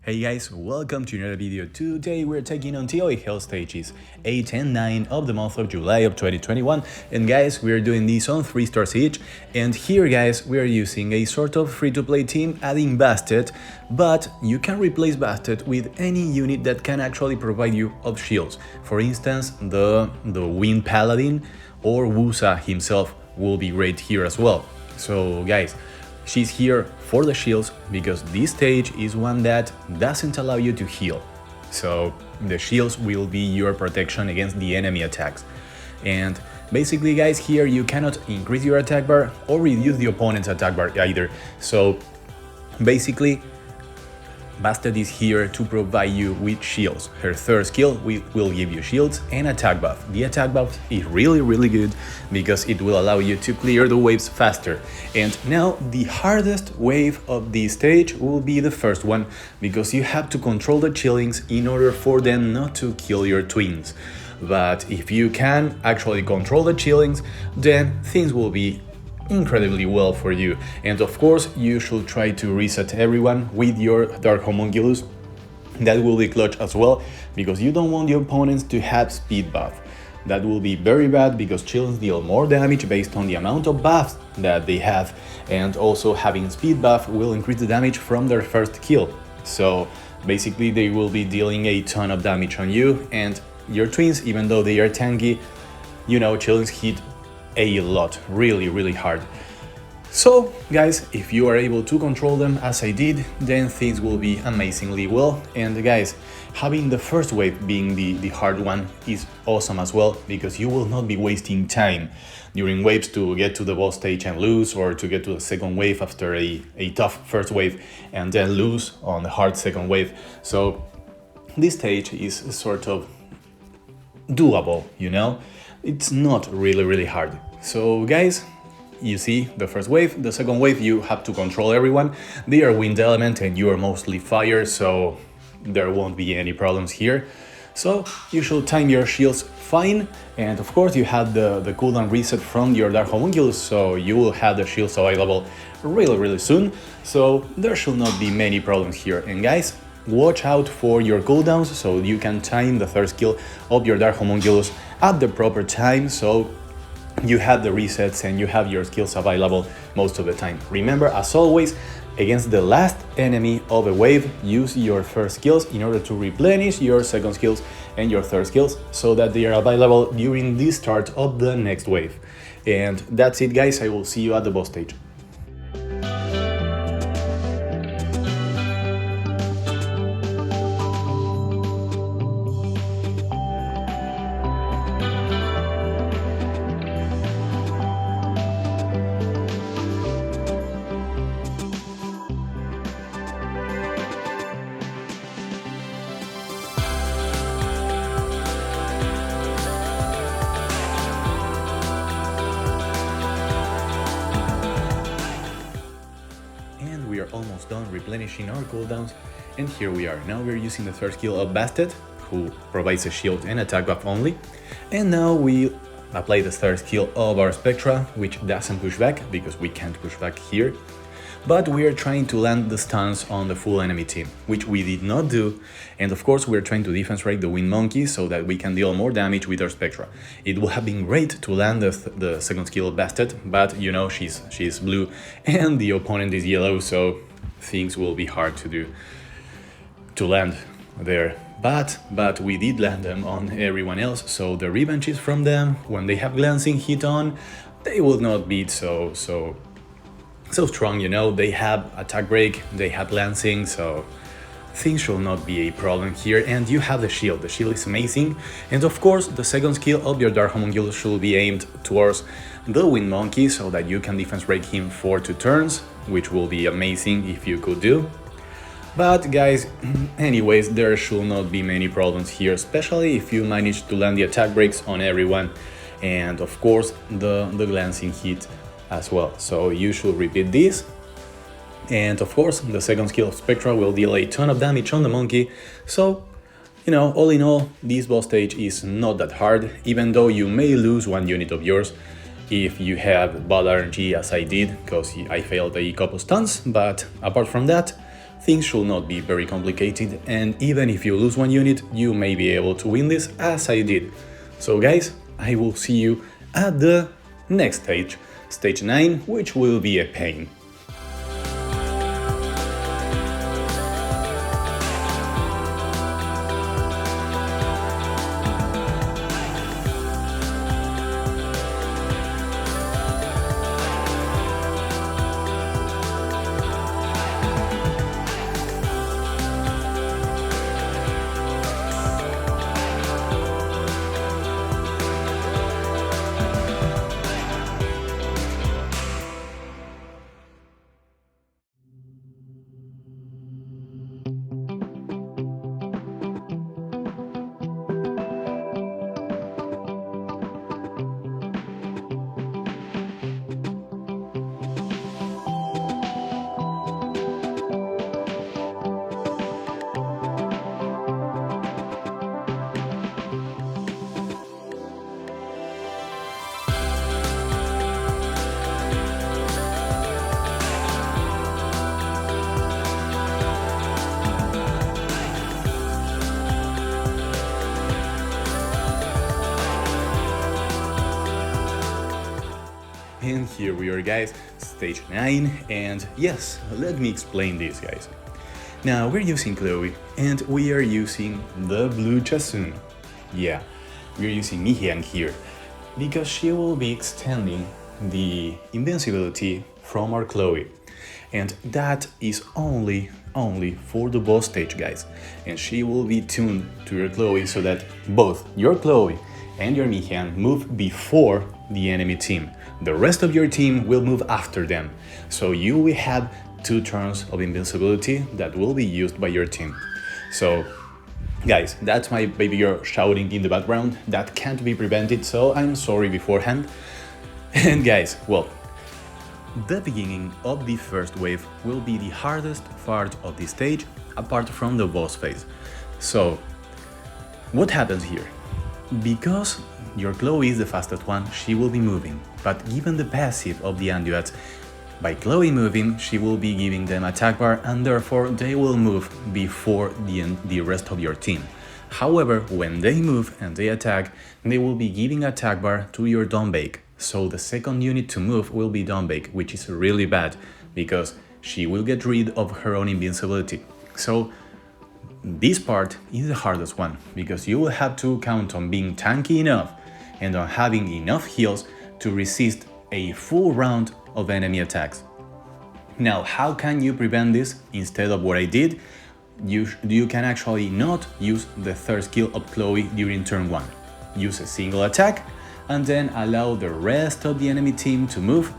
Hey guys, welcome to another video. Today we're taking on TOE Hill stages 8 and 9 of the month of July of 2021. And guys, we're doing this on 3 stars each. And here guys, we're using a sort of free-to-play team adding Bastet, but you can replace Bastet with any unit that can actually provide you of shields. For instance, the Wind Paladin or Wusa himself will be great here as well. So guys, she's here for the shields because this stage is one that doesn't allow you to heal. So the shields will be your protection against the enemy attacks. And basically guys, here you cannot increase your attack bar or reduce the opponent's attack bar either. So basically Bastet is here to provide you with shields. Her third skill will give you shields and attack buff. The attack buff is really good because it will allow you to clear the waves faster. And now the hardest wave of this stage will be the first one, because you have to control the chillings in order for them not to kill your twins. But if you can actually control the chillings, then things will be incredibly well for you. And of course, you should try to reset everyone with your Dark Homunculus. That will be clutch as well, because you don't want your opponents to have speed buff. That will be very bad because chillings deal more damage based on the amount of buffs that they have, and also having speed buff will increase the damage from their first kill. So basically they will be dealing a ton of damage on you, and your twins, even though they are tanky, you know, chillings hit a lot, really hard. So guys, if you are able to control them as I did, then things will be amazingly well. And guys, having the first wave being the hard one is awesome as well, because you will not be wasting time during waves to get to the boss stage and lose, or to get to the second wave after a tough first wave and then lose on the hard second wave. So this stage is sort of doable, you know? It's not really hard. So guys, you see the first wave, the second wave you have to control everyone. They are wind element and you are mostly fire, so there won't be any problems here. So you should time your shields fine, and of course you have the cooldown reset from your Dark Homunculus, so you will have the shields available really soon. So there should not be many problems here. And guys, watch out for your cooldowns, so you can time the third skill of your Dark Homunculus at the proper time, so you have the resets and you have your skills available most of the time. Remember, as always, against the last enemy of a wave, use your first skills in order to replenish your second skills and your third skills, so that they are available during the start of the next wave. And that's it guys, I will see you at the boss stage. We are almost done replenishing our cooldowns, and here we are. Now we're using the third skill of Bastet, who provides a shield and attack buff only. And now we apply the third skill of our Spectra, which doesn't push back because we can't push back here. But we are trying to land the stuns on the full enemy team, which we did not do. And of course we're trying to defense rate the Wind Monkey so that we can deal more damage with our Spectra. It would have been great to land the second skill of Bastet, but you know, she's blue and the opponent is yellow, so things will be hard to land there. But we did land them on everyone else, so the revenge is from them. When they have glancing hit on, they will not be so strong, you know. They have attack break, they have lancing, so things should not be a problem here. And you have the shield is amazing. And of course the second skill of your Dark Homunculus should be aimed towards the Wind Monkey, so that you can defense break him for 2 turns, which will be amazing if you could do. But guys, anyways, there should not be many problems here, especially if you manage to land the attack breaks on everyone, and of course the glancing hit as well. So you should repeat this. And of course the second skill of Spectra will deal a ton of damage on the monkey. So, you know, all in all, this boss stage is not that hard, even though you may lose 1 unit of yours if you have bad RNG as I did, because I failed a couple stuns. But apart from that, things should not be very complicated, and even if you lose one unit, you may be able to win this as I did. So guys, I will see you at the next stage, stage 9, which will be a pain. And here we are guys, stage 9, and yes, let me explain this guys. Now we're using Chloe, and we are using the blue Chasun. Yeah, we're using Mihyang here, because she will be extending the invincibility from our Chloe. And that is only for the boss stage guys. And she will be tuned to your Chloe so that both your Chloe and your Mihyang move before the enemy team. The rest of your team will move after them. So you will have 2 turns of invincibility that will be used by your team. So guys, that's my baby girl shouting in the background. That can't be prevented, so I'm sorry beforehand. And guys, well, the beginning of the first wave will be the hardest part of the stage, apart from the boss phase. So what happens here? Because your Chloe is the fastest one, she will be moving, but given the passive of the Anduats, by Chloe moving, she will be giving them attack bar, and therefore they will move before the rest of your team. However, when they move and they attack, they will be giving attack bar to your Donbake, so the second unit to move will be Donbake, which is really bad, because she will get rid of her own invincibility. So this part is the hardest one, because you will have to count on being tanky enough and on having enough heals to resist a full round of enemy attacks. Now, how can you prevent this instead of what I did? You can actually not use the third skill of Chloe during turn 1. Use a single attack and then allow the rest of the enemy team to move,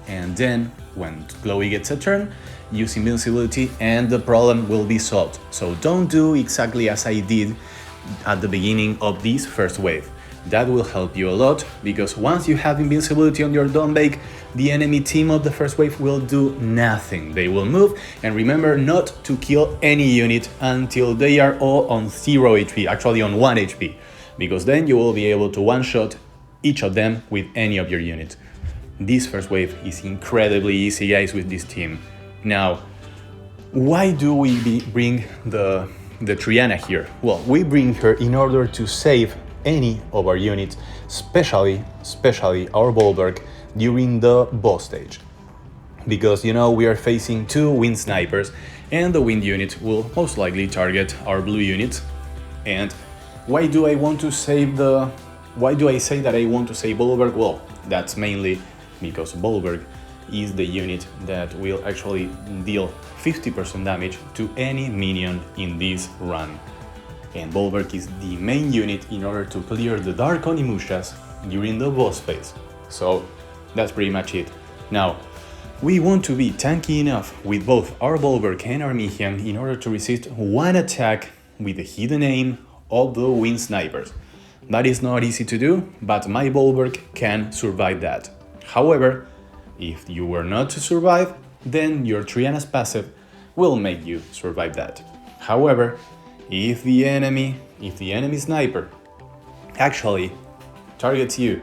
and then when Chloe gets a turn, use invincibility and the problem will be solved. So don't do exactly as I did at the beginning of this first wave. That will help you a lot, because once you have invincibility on your Donbake, the enemy team of the first wave will do nothing. They will move, and remember not to kill any unit until they are all on 0 HP, actually on 1 HP, because then you will be able to one-shot each of them with any of your units. This first wave is incredibly easy guys with this team. Now, why do we bring the Triana here? Well, we bring her in order to save any of our units, especially our Bulwark during the boss stage. Because you know we are facing 2 wind snipers, and the wind unit will most likely target our blue units. And why do I say that I want to save Bulwark? Well, that's mainly because Bulwark is the unit that will actually deal 50% damage to any minion in this run. And Bulwark is the main unit in order to clear the Dark Onimushas during the boss phase. So that's pretty much it. Now, we want to be tanky enough with both our Bulwark and our Mihyang in order to resist one attack with the hidden aim of the wind snipers. That is not easy to do, but my Bulwark can survive that. However, if you were not to survive, then your Triana's passive will make you survive that. However, if the enemy sniper actually targets you,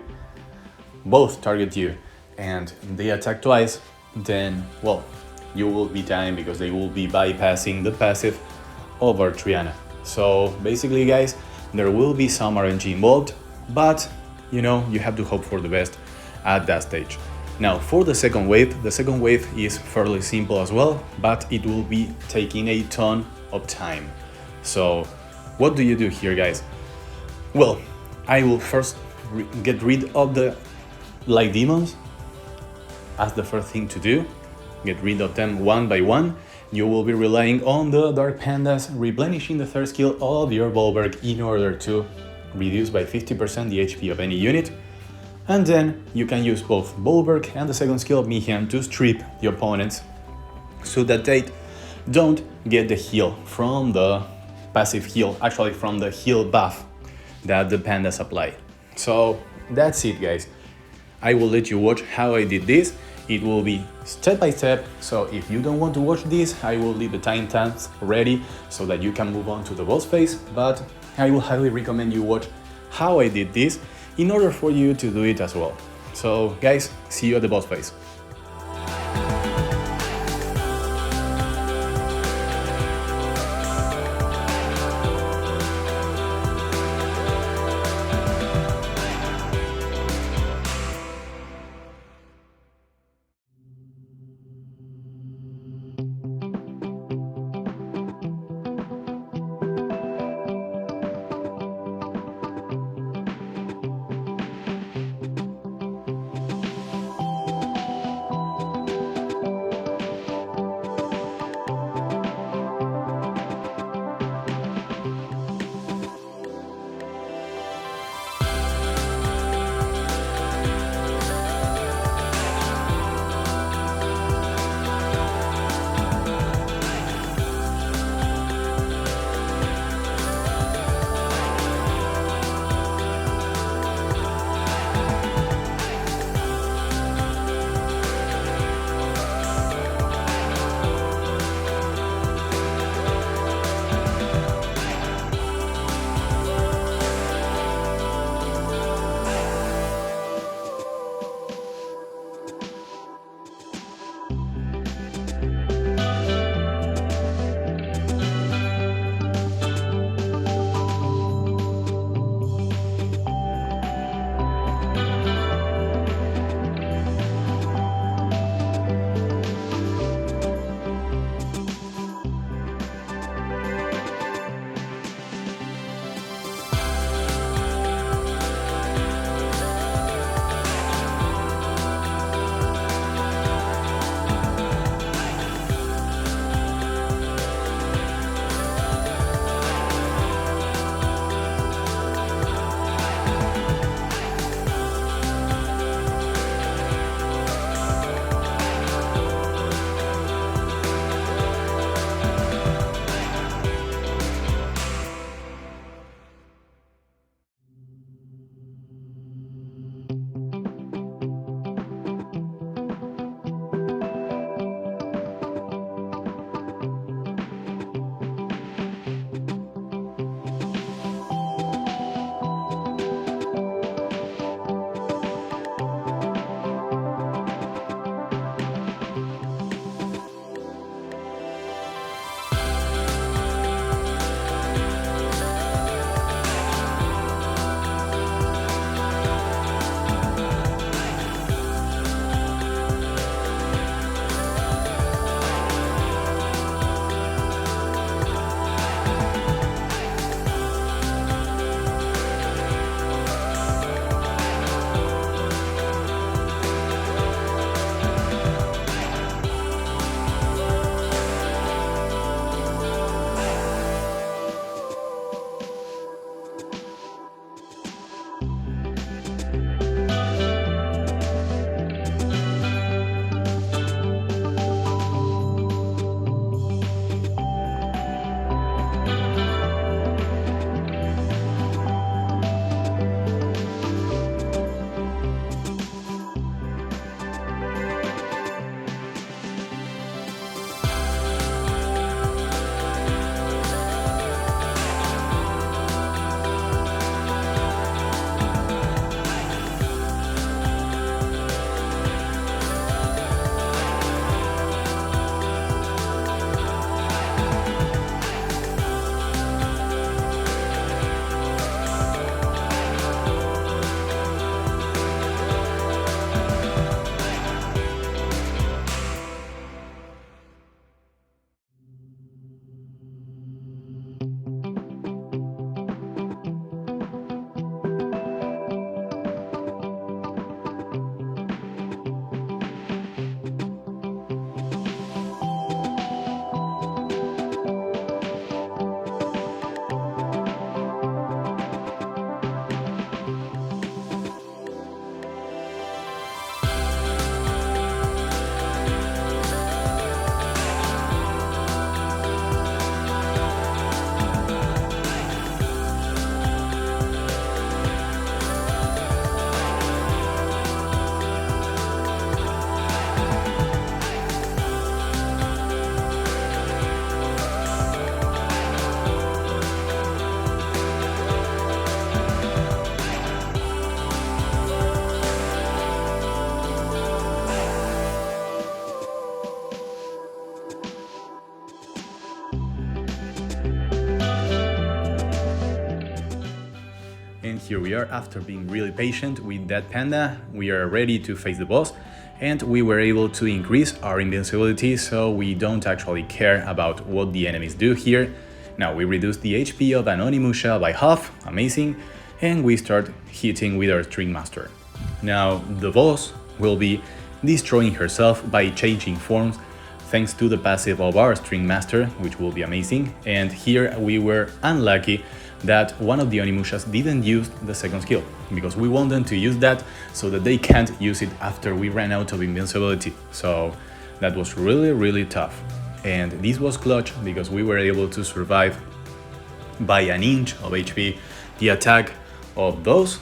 both target you, and they attack twice, then, well, you will be dying because they will be bypassing the passive of our Triana. So basically guys, there will be some RNG involved, but you know, you have to hope for the best at that stage. Now for the second wave is fairly simple as well, but it will be taking a ton of time. So what do you do here guys? Well, I will first get rid of the light demons as the first thing to do. Get rid of them one by one. You will be relying on the Dark Pandas, replenishing the third skill of your Bulwark in order to reduce by 50% the HP of any unit. And then you can use both Bulwark and the second skill of Mihian to strip the opponents so that they don't get the heal from the passive heal, actually from the heal buff that the pandas apply. So that's it guys. I will let you watch how I did this. It will be step by step, so if you don't want to watch this, I will leave the timestamps ready so that you can move on to the boss phase, but I will highly recommend you watch how I did this in order for you to do it as well. So guys, see you at the boss phase. here we are after being really patient with that panda. We are ready to face the boss, and we were able to increase our invincibility, so we don't actually care about what the enemies do here. Now we reduce the HP of an Onimusha by half, amazing, and we start hitting with our String Master. Now the boss will be destroying herself by changing forms thanks to the passive of our String Master, which will be amazing. And here we were unlucky that one of the Onimushas didn't use the second skill, because we want them to use that so that they can't use it after we ran out of invincibility. So that was really tough. And this was clutch because we were able to survive by an inch of HP the attack of those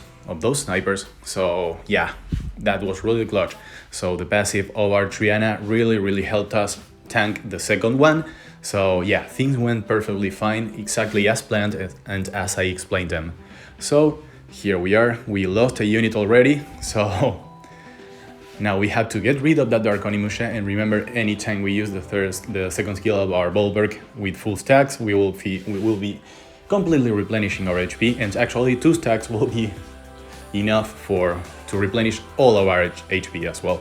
snipers. So yeah, that was really clutch. So the passive of our Triana really helped us tank the second one. So yeah, things went perfectly fine, exactly as planned and as I explained them. So here we are, we lost a unit already, so now we have to get rid of that Dark Onimusha. And remember, anytime we use the second skill of our Bulwark with full stacks, we will be completely replenishing our HP, and actually 2 stacks will be enough to replenish all of our HP as well.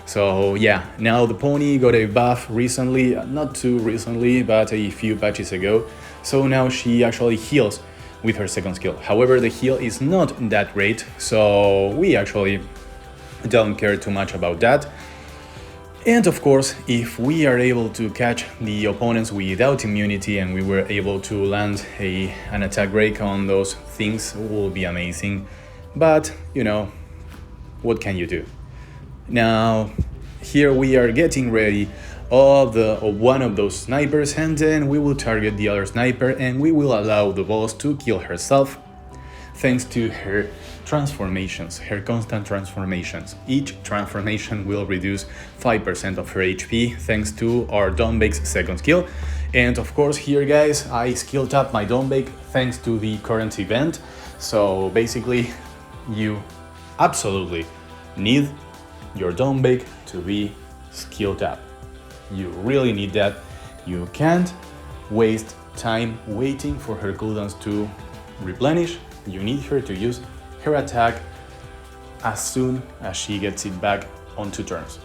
So yeah, now the pony got a buff recently, not too recently, but a few patches ago. So now she actually heals with her second skill. However, the heal is not that great, so we actually don't care too much about that. And of course, if we are able to catch the opponents without immunity and we were able to land an attack break on those things, will be amazing. But, you know, what can you do? Now, here we are getting ready of one of those snipers, and then we will target the other sniper and we will allow the boss to kill herself thanks to her transformations, her constant transformations. Each transformation will reduce 5% of her HP thanks to our Dawnbake's second skill. And of course here, guys, I skill tap my Dawnbake thanks to the current event. So basically you absolutely need your Dawnbake to be skill tap. You really need that. You can't waste time waiting for her cooldowns to replenish. You need her to use her attack as soon as she gets it back on 2 turns.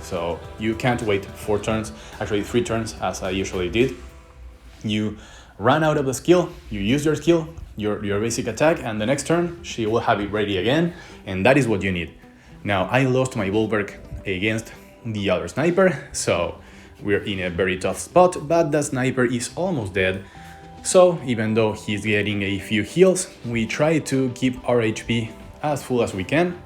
So you can't wait 4 turns, actually 3 turns as I usually did. You run out of the skill, you use your skill, your basic attack, and the next turn she will have it ready again, and that is what you need. Now I lost my Bulwark against the other sniper, so we're in a very tough spot, but the sniper is almost dead. So even though he's getting a few heals, we try to keep our HP as full as we can.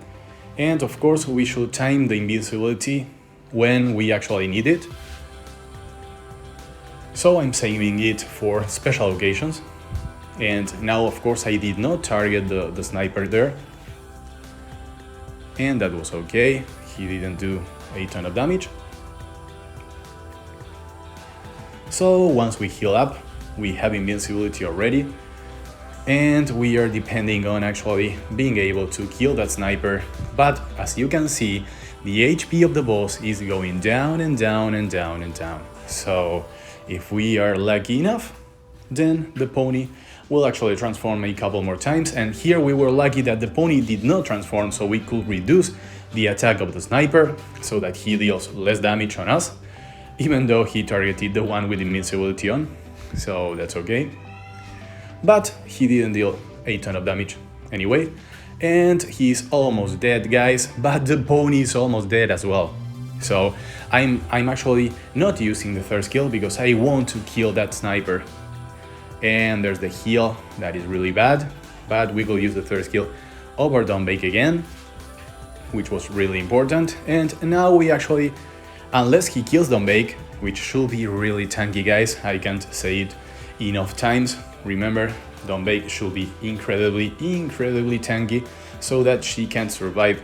And of course we should time the invincibility when we actually need it. So I'm saving it for special occasions. And now of course I did not target the sniper there. And that was okay, he didn't do a ton of damage. So once we heal up, we have invincibility already, and we are depending on actually being able to kill that sniper. But as you can see, the HP of the boss is going down and down and down and down. So if we are lucky enough, then the pony will actually transform a couple more times. And here we were lucky that the pony did not transform, so we could reduce the attack of the sniper so that he deals less damage on us, even though he targeted the one with invincibility on. So that's okay. But he didn't deal a ton of damage anyway. And he's almost dead, guys, but the pony is almost dead as well. So I'm actually not using the third skill because I want to kill that sniper. And there's the heal, that is really bad, but we will use the third skill of our Dawnbake again, which was really important. And now we actually, unless he kills Dawnbake, which should be really tanky, guys, I can't say it enough times. Remember, Dawnbake should be incredibly tanky so that she can't survive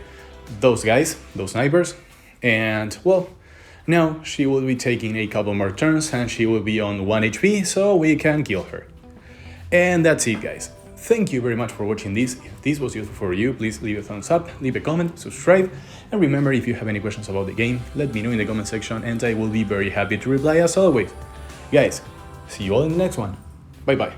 those guys, those snipers. And well, now she will be taking a couple more turns and she will be on 1 HP, so we can kill her. And that's it, guys. Thank you very much for watching this. If this was useful for you, please leave a thumbs up, leave a comment, subscribe, and remember, if you have any questions about the game, let me know in the comment section and I will be very happy to reply as always. Guys, see you all in the next one. Bye bye.